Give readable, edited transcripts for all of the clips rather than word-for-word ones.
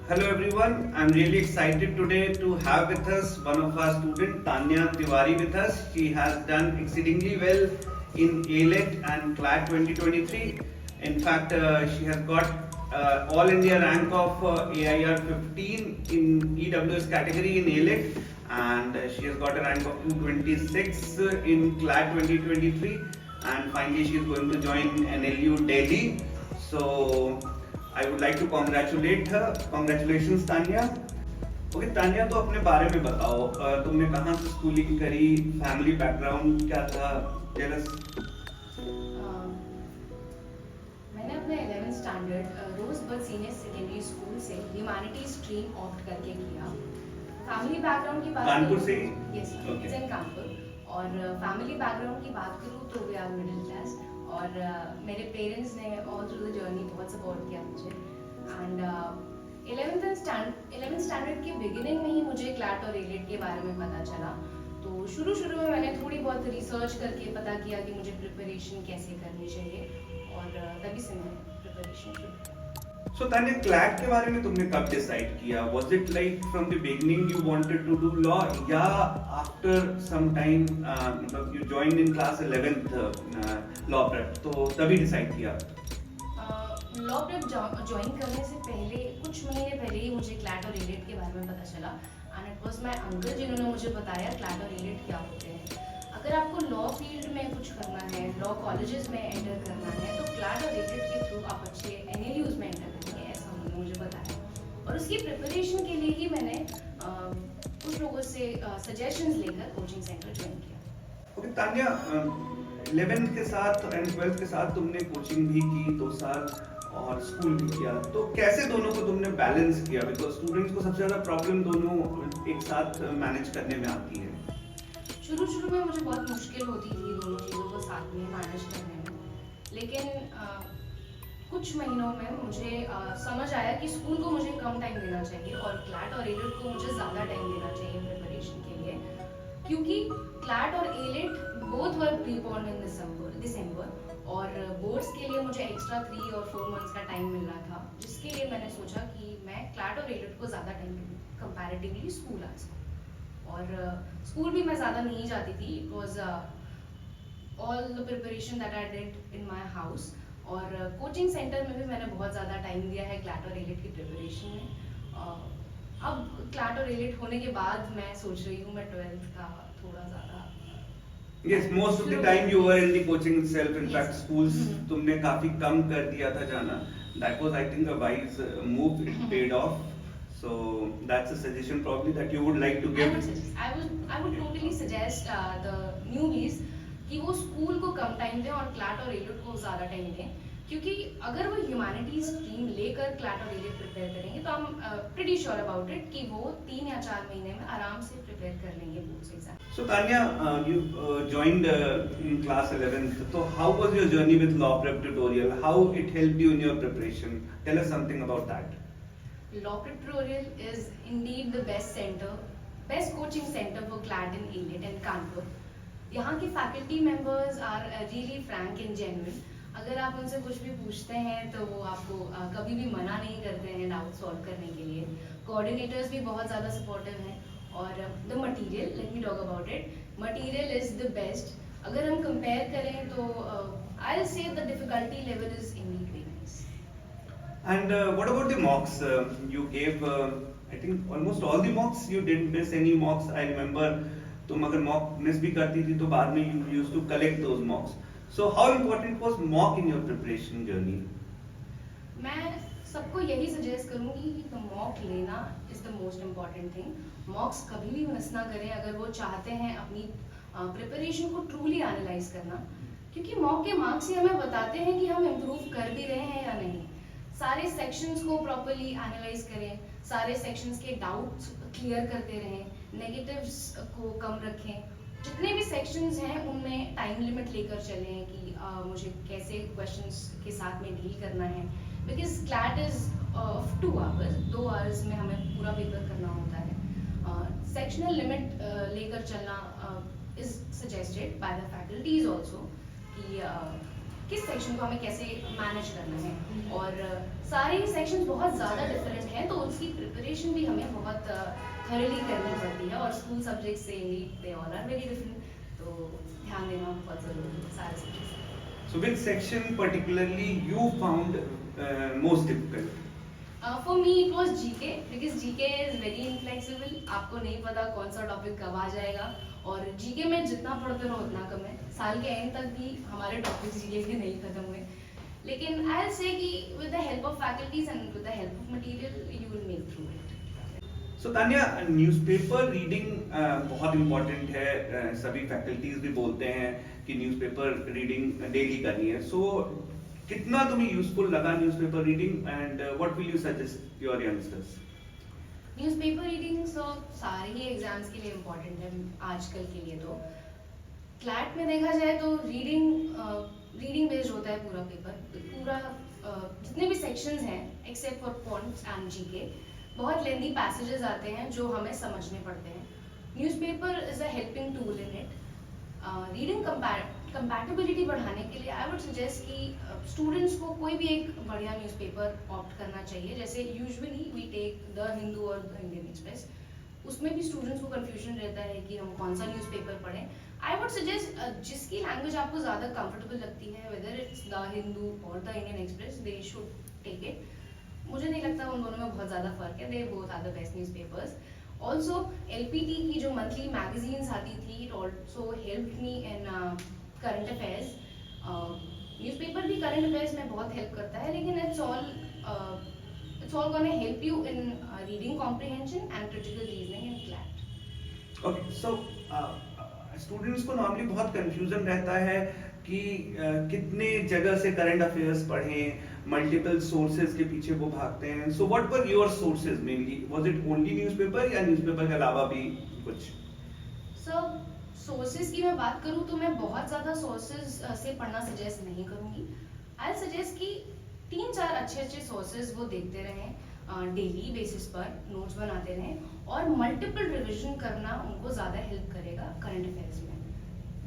Hello everyone, I'm really excited today to have with us one of our students, Tanya Tiwari with us. She has done exceedingly well in ALET and CLAT 2023. In fact, she has got All India rank of AIR 15 in EWS category in ALET, and she has got a rank of 226 in CLAT 2023, and finally she is going to join NLU Delhi. So I would like to congratulate her. Congratulations, Tanya. Okay, Tanya, तो अपने बारे में बताओ, तुमने कहाँ से schooling करी, family background क्या था, टेल अस। मैंने अपने 11th स्टैंडर्ड रोजबर्ग सीनियर सेकेंडरी स्कूल से ह्यूमैनिटीज स्ट्रीम ऑप्ट करके किया। फैमिली बैकग्राउंड की बात कानपुर से ही? Yes, it's in Kanpur. और फैमिली बैकग्राउंड की बात करूँ तो वी आर मिडिल क्लास, और मेरे पेरेंट्स ने ऑल थ्रू द जर्नी बहुत सपोर्ट किया मुझे। एंड 11th स्टैंडर्ड के बिगिनिंग में ही मुझे क्लैट और एलेट के बारे में पता चला। तो शुरू में मैंने थोड़ी बहुत रिसर्च करके पता किया कि मुझे प्रिपरेशन कैसे करनी चाहिए, और तभी से मैंने प्रिपरेशन शुरू की। So Tanya, CLAT के बारे में तुमने कब डिसाइड किया? Was it like from the beginning you wanted to do law, या after some time मतलब you joined in class 11th law prep, तो तभी डिसाइड किया? लॉ प्रेप ज्वाइन करने से पहले कुछ महीने पहले ही मुझे क्लैट और एलेट के बारे में पता चला, and it was my uncle जिन्होंने मुझे बताया क्लैट और एलेट क्या होते हैं। अगर आपको लॉ फील्ड में कुछ करना है, लॉ कॉलेजेस में एंटर करना है, तो क्लैट और एलेट के थ्रू आप अच्छे एनएलयूज में एंटर करेंगे, ऐसा उन्होंने मुझे बताया। और उसकी प्रिपरेशन के लिए ही मैंने कुछ लोगों से सजेशंस लेकर कोचिंग सेंटर ज्वाइन किया। ओके तान्या, 11th के साथ एंड 12th के साथ तुमने कोचिंग भी की 2 साल और स्कूल भी किया, तो कैसे दोनों को तुमने बैलेंस किया? बिकॉज स्टूडेंट्स को सबसे ज़्यादा प्रॉब्लम दोनों एक साथ मैनेज करने में आती है। शुरू में मुझे बहुत मुश्किल होती थी दोनों चीज़ों को साथ में मैनेज करने में, लेकिन कुछ महीनों में मुझे समझ आया कि स्कूल को मुझे कम टाइम देना चाहिए और क्लैट और एलेट को मुझे ज़्यादा टाइम देना चाहिए प्रिपरेशन के लिए, क्योंकि क्लैट और एलेट बोथ वर प्रीपोन्ड इन दिसंबर, और बोर्ड्स के लिए मुझे एक्स्ट्रा 3 और 4 मंथ्स का टाइम मिल रहा था, जिसके लिए मैंने सोचा कि मैं क्लैट और एलेट को ज़्यादा टाइम दूँ कंपैरेटिवली स्कूल आर्ट्स को। और स्कूल भी मैं ज़्यादा नहीं जाती थी, it was all the preparation that I did in my house, और कोचिंग सेंटर में भी मैंने बहुत ज़्यादा टाइम दिया है क्लैट और एलेट की प्रिपरेशन में। अब क्लैट और एलेट होने के बाद मैं सोच रही हूँ मैं 12th का थोड़ा ज़्यादा Yes, most of the time you were in the coaching itself. In fact, schools तुमने काफी कम कर दिया था जाना. That was, I think, a wise move. It paid off. So that's a suggestion probably that you would like to give. I would totally suggest the newbies कि वो school को कम time दें और क्लैट और एलेट को ज़्यादा time दें, क्योंकि अगर वो ह्यूमैनिटीज स्ट्रीम लेकर क्लैट और एलेट प्रिपेयर करेंगे तो I'm pretty sure about it कि वो 3 या 4 महीने में आराम से प्रिपेयर कर लेंगे boards exam. So Tanya, you joined in class 11th. So how was your journey with law prep tutorial? How it helped you in your preparation? Tell us something about that. Law prep tutorial is indeed the best coaching center for CLAT in ALET in Kanpur. यहाँ के faculty members are really frank and genuine. अगर आप उनसे कुछ भी पूछते हैं तो वो आपको कभी भी मना नहीं करते हैं डाउट सॉल्व करने के लिए। कोऑर्डिनेटर्स भी बहुत ज़्यादा सपोर्टिव हैं, और the material, let me talk about it, material is the best. अगर हम कंपेयर करें तो I will say the difficulty level is Indeed very nice. And what about the mocks? You gave, I think, almost all the mocks. You didn't miss any mocks. I remember, तुम अगर mock miss भी करती थी तो बाद में you used to collect those mocks. So how important was mock in your preparation journey? मैं सबको यही सजेस्ट करूँगी कि मॉक लेना is the most important thing. मॉक्स कभी भी मिस ना करें अगर वो चाहते हैं अपनी प्रिपरेशन को ट्रूली एनालाइज करना, क्योंकि मॉक के मार्क्स ही हमें बताते हैं कि हम इम्प्रूव कर भी रहे हैं या नहीं। सारे सेक्शंस को प्रॉपर्ली एनालाइज करें, सारे सेक्शंस के डाउट्स क्लियर करते रहें, नेगेटिव्स को कम रखें, जितने भी सेक्शंस हैं उनमें टाइम लिमिट लेकर चलें कि मुझे कैसे क्वेश्चंस के साथ में डील करना है, because CLAT is 2 hours, 2 hours में हमें पूरा पेपर करना होता है। सेक्शनल लिमिट लेकर चलना is suggested by the faculties also कि किस सेक्शन को हमें कैसे मैनेज करना है, और सारे ही सेक्शंस बहुत ज़्यादा डिफरेंट हैं तो उसकी प्रिपरेशन भी हमें बहुत थरली करनी पड़ती है, और स्कूल सब्जेक्ट से they all are very different, तो ध्यान देना बहुत ज़रूरी है सारे subjects. So which section particularly you found most difficult? For me it was GK, because GK is very inflexible, आपको नहीं पता कौन सा टॉपिक कब आ जाएगा, और जीके में जितना पढ़ते रहो उतना कम है। साल के एंड तक भी हमारे टॉपिक्स जीके के नहीं खत्म हुए, लेकिन आई विल से कि with the help of faculties and with the help of material you will make through it. So Tanya, newspaper reading बहुत इम्पोर्टेंट है, सभी फैकल्टीज भी बोलते हैं कि न्यूज़पेपर रीडिंग डेली करनी है। सो कितना तुम्हें यूजफुल लगा newspaper reading, and what will you suggest your youngsters? Newspaper reading सारे ही एग्जाम्स के लिए इम्पोर्टेंट है आजकल के लिए। तो क्लैट में देखा जाए तो रीडिंग बेस्ड होता है पूरा पेपर, पूरा जितने भी सेक्शंस हैं except for points and GK, बहुत लेंदी पैसेजेस आते हैं जो हमें समझने पड़ते हैं। Newspaper is a helping tool in it. Reading compatibility बढ़ाने के लिए आई वुड सजेस्ट कि स्टूडेंट्स को कोई भी एक बढ़िया न्यूज़पेपर ऑप्ट करना चाहिए। जैसे usually we take the Hindu और द इंडियन एक्सप्रेस, उसमें भी स्टूडेंट्स को कंफ्यूजन रहता है कि हम कौन सा न्यूज़पेपर पढ़ें। आई वुड सजेस्ट जिसकी लैंग्वेज आपको ज़्यादा कंफर्टेबल लगती है, वेदर इट्स द हिंदू और the Indian Express, they should take it. मुझे नहीं लगता उन दोनों में बहुत ज़्यादा फर्क है, they both are the best newspapers. Also LPT की जो मंथली मैगजीन्स आती थी, it also help me in current affairs. Newspaper भी करंट अफेयर्स में बहुत हेल्प करता है, लेकिन it's all gonna help you in reading comprehension and critical reasoning in CLAT. Okay, so students को नॉर्मली बहुत कंफ्यूजन रहता है कि कितने जगह से करंट अफेयर्स पढ़ें, मल्टीपल सोर्सेज के पीछे वो भागते हैं। So what were your sources mainly? Was it only newspaper या न्यूज़पेपर के अलावा भी कुछ? सर सोर्सेज की मैं बात करूँ तो मैं बहुत ज़्यादा सोर्सेज से पढ़ना सजेस्ट नहीं करूँगी। आई सजेस्ट कि 3-4 अच्छे सोर्सेज वो देखते रहें, डेली बेसिस पर नोट्स बनाते रहें, और मल्टीपल रिवीजन करना उनको ज़्यादा हेल्प करेगा करंट अफेयर्स में।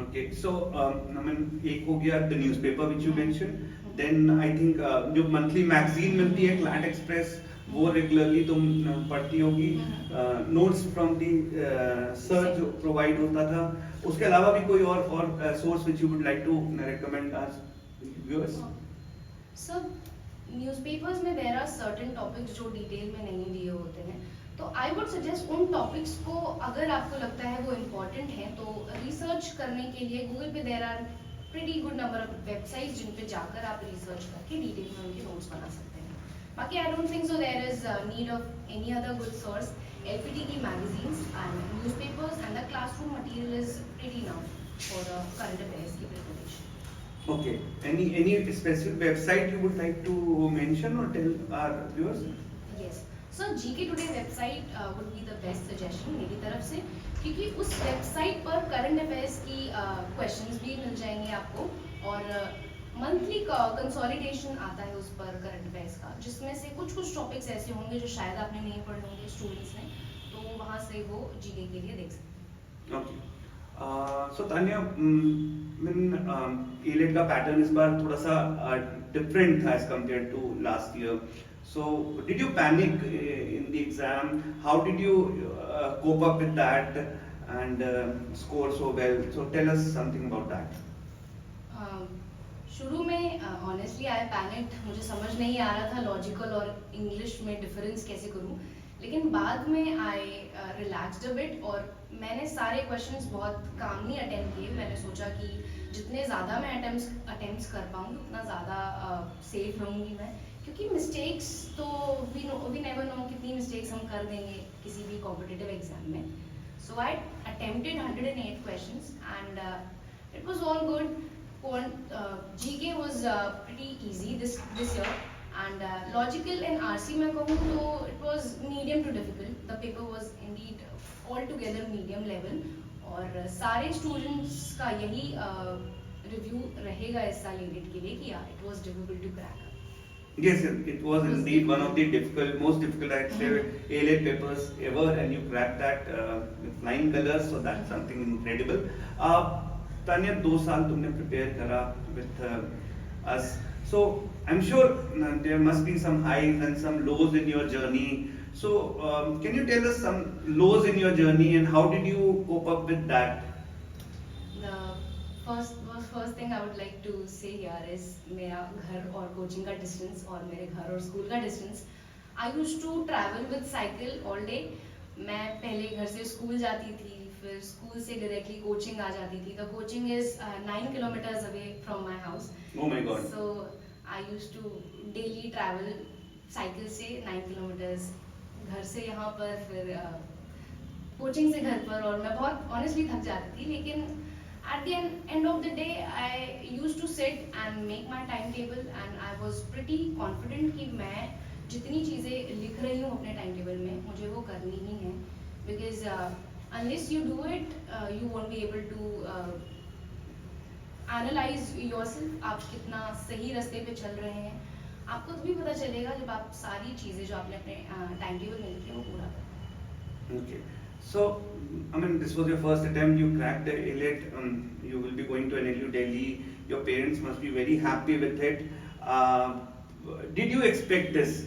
Okay, so I mean, एक हो गया the newspaper which you mentioned, then I think जो monthly magazine मिलती है क्लैट एक्सप्रेस, वो रेगुलरली तुम पढ़ती होगी। नोट्स फ्रॉम दी सर जो प्रोवाइड होता था, उसके अलावा भी कोई और source which you would like to recommend as viewers? Sir newspapers में देयर आर सर्टेन टॉपिक्स जो डिटेल में नहीं दिए होते हैं, तो आई वुड सजेस्ट उन टॉपिक्स को अगर आपको लगता है वो इम्पोर्टेंट है तो रिसर्च करने के लिए गूगल पे there are pretty good number of websites जिन पे जाकर आप रिसर्च करके डिटेल में उनके नोट्स बना सकते हैं। बाकी I don't think so there is need of any other good source. LPT की magazines and newspapers and the classroom material is pretty enough for current affairs की preparation. Okay, any specific website you would like to mention or tell our viewers? Yes. So GK Today website would be the best suggestion मेरी तरफ से, क्योंकि उस website पर current affairs की questions भी मिल जाएंगे आपको, और मंथली कंसोलिडेशन आता है उस पर करंट अफेयर्स का, जिसमें से कुछ टॉपिक्स ऐसे होंगे जो शायद आपने नहीं पढ़े होंगे स्टूडेंट्स ने, तो वहाँ से वो जीके के लिए देख सकते हैं। Okay. So तान्या, एलेट का पैटर्न इस बार थोड़ा सा डिफरेंट था as compared to last year. So did you panic in the exam? How did you cope up with that and score so well? So tell us something about that. शुरू में honestly I panicked, मुझे समझ नहीं आ रहा था logical और English में difference कैसे करूं, लेकिन बाद में आई रिलैक्स्ड अ बिट और मैंने सारे क्वेश्चंस बहुत कामली अटेम्प्ट किए। मैंने सोचा कि जितने ज़्यादा मैं अटेम्प्ट्स कर पाऊंगी उतना ज़्यादा सेफ रहूंगी मैं, क्योंकि मिस्टेक्स तो वी नेवर नो कितनी मिस्टेक्स हम कर देंगे किसी भी कॉम्पिटिटिव एग्जाम में। So I attempted 108 questions and it was all good. GK was pretty easy this year, and logical and RC में कहूँ तो it was medium to difficult. The paper was indeed altogether medium level, और सारे students का यही review रहेगा इस साल ALET के लिए कि it was difficult to crack. Yes, it was indeed one of the most difficult, I'd say, ALET papers ever, and you cracked that with flying colors, so that's something incredible. Tanya, 2 साल तुमने prepare करा with us, so I'm sure there must be some highs and some lows in your journey. So, can you tell us some lows in your journey and how did you cope up with that? The first thing I would like to say here is मेरा घर और coaching का distance और मेरे घर और school का distance. I used to travel with cycle all day. मैं पहले घर से स्कूल जाती थी, फिर स्कूल से डायरेक्टली कोचिंग आ जाती थी. The coaching is 9 kilometers away from my house. Oh my God. So I used to daily travel cycle से 9 kilometers घर से यहाँ पर, फिर कोचिंग से घर पर, और मैं बहुत ऑनेस्टली थक जाती थी. लेकिन at the end of the day I used to sit and make my timetable and I was pretty confident कि मैं जितनी चीज़ें लिख रही हूँ अपने टाइम टेबल में मुझे वो करनी ही है. because unless you do it you won't be able to analyze yourself. आप कितना सही रास्ते पे चल रहे हैं आपको तभी पता चलेगा जब आप सारी चीज़ें जो आपने अपने टाइम टेबल में लिखी है वो पूरा करें. Okay. So, I mean, this was your first attempt. You cracked the ALET. You will be going to NLU Delhi. Your parents must be very happy with it. Did you expect this?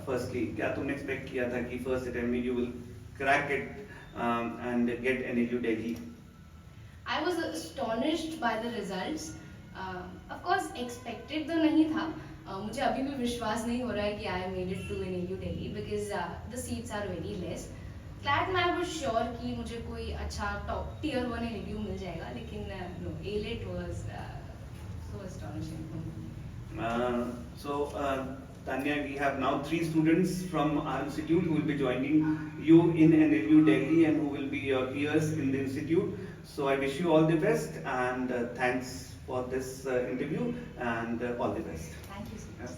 Firstly, क्या तुमने expect किया था कि first attempt में you will crack it and get NLU Delhi? I was astonished by the results. Of course, expected तो नहीं था. मुझे अभी भी विश्वास नहीं हो रहा है कि I made it to NLU Delhi because the seats are very less. CLAT में आई वाज श्योर कि मुझे कोई अच्छा टॉप टियर 1 NLU मिल जाएगा, लेकिन no, ALET was so astonishing. So, Tanya, we have now 3 students from our institute who will be joining you in NLU Delhi and who will be your peers in the institute. So, I wish you all the best and thanks for this interview and all the best. Thank you so much.